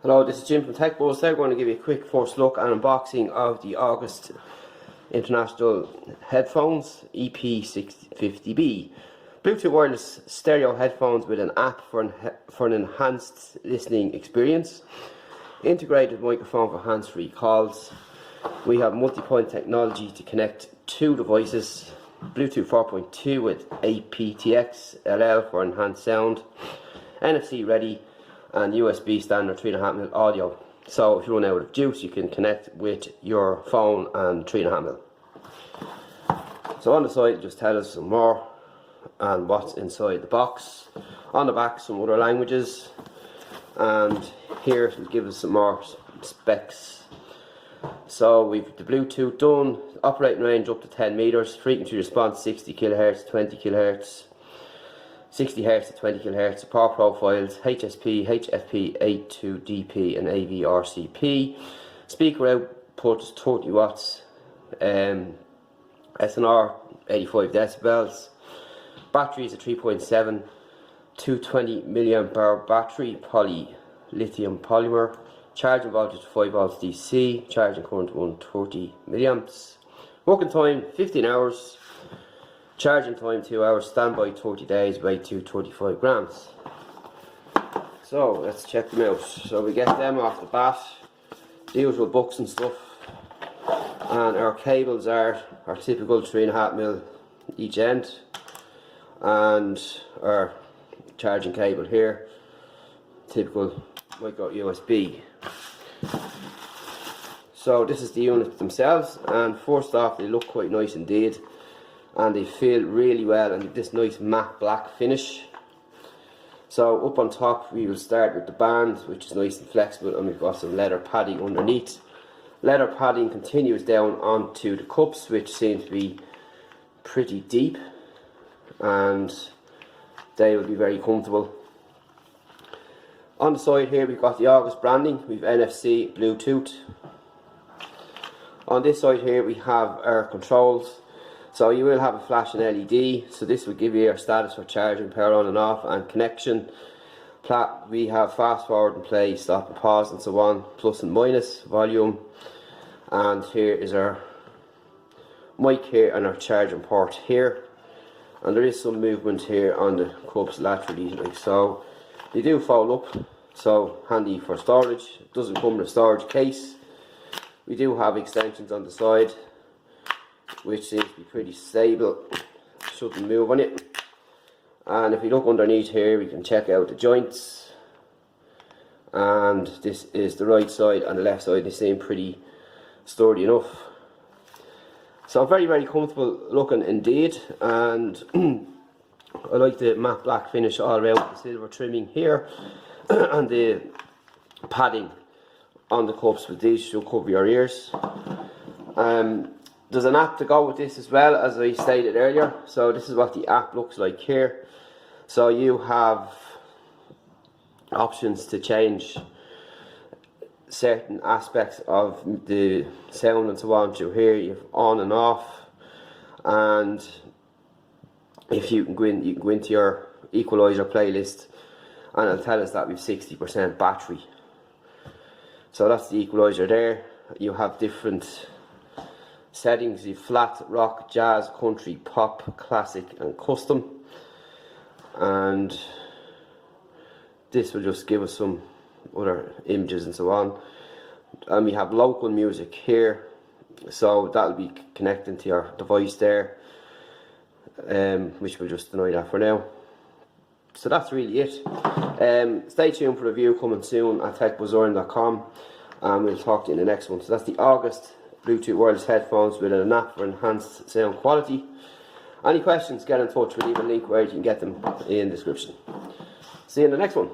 Hello, this is Jim from Tech Buzz. I'm going to give you a quick first look and unboxing of the August International Headphones EP650B. Bluetooth wireless stereo headphones with an app for an enhanced listening experience. Integrated microphone for hands-free calls. We have multi-point technology to connect two devices. Bluetooth 4.2 with aptX LL for enhanced sound. NFC ready. And USB standard 3.5mm audio. So if you run out of juice, you can connect with your phone and 3.5mm. So on the side, it just tells us some more and what's inside the box. On the back, some other languages, and here it will give us some more specs. So we've the Bluetooth done, operating range up to 10 meters, frequency response 60 kHz, 20 kHz. 60 Hz to 20 kHz, power profiles, HSP, HFP, A2DP and AV-RCP. Speaker output is 30 watts, SNR 85 decibels. Battery is a 3.7, 220 mAh battery, poly-lithium polymer. Charging voltage 5 volts DC, charging current 130 milliamps. Working time 15 hours. Charging time 2 hours, standby 30 days, weight 225 grams. So let's check them out. So we get them off the bat, the usual books and stuff, and our cables are our typical 3.5mm each end, and our charging cable here, typical micro USB. So this is the units themselves, and first off, they look quite nice indeed. And they feel really well, and this nice matte black finish. So up on top we will start with the band, which is nice and flexible, and we've got some leather padding underneath. Leather padding continues down onto the cups, which seem to be pretty deep, and they will be very comfortable. On the side here we've got the August branding, we've NFC, Bluetooth. On this side here we have our controls. So you will have a flashing LED, so this will give you your status for charging, power on and off, and connection. We have fast forward and play, stop and pause and so on, plus and minus, volume. And here is our mic here and our charging port here. And there is some movement here on the cups laterally, like so. They do fold up, so handy for storage. It doesn't come in a storage case. We do have extensions on the side, which seems to be pretty stable, shouldn't move on it. And if we look underneath here, we can check out the joints, and this is the right side and the left side. They seem pretty sturdy enough, so very comfortable looking indeed. And I like the matte black finish all around, the silver trimming here and the padding on the cups, with these should cover your ears. There's an app to go with this as well, as I stated earlier. So this is what the app looks like here. So you have options to change certain aspects of the sound and so on through here. You have on and off, and if you can go in, you can go into your equalizer playlist, and it'll tell us that we've 60% battery. So that's the equalizer there. You have different settings, you flat, rock, jazz, country, pop, classic and custom, and this will just give us some other images and so on. And we have local music here, so that'll be connecting to your device there, which we'll just deny that for now. So that's really it. Stay tuned for the review coming soon at techbuzzorin.com, and we'll talk to you in the next one. So that's the August Bluetooth wireless headphones with an app for enhanced sound quality. Any questions, get in touch. We'll leave a link where you can get them in the description. See you in the next one.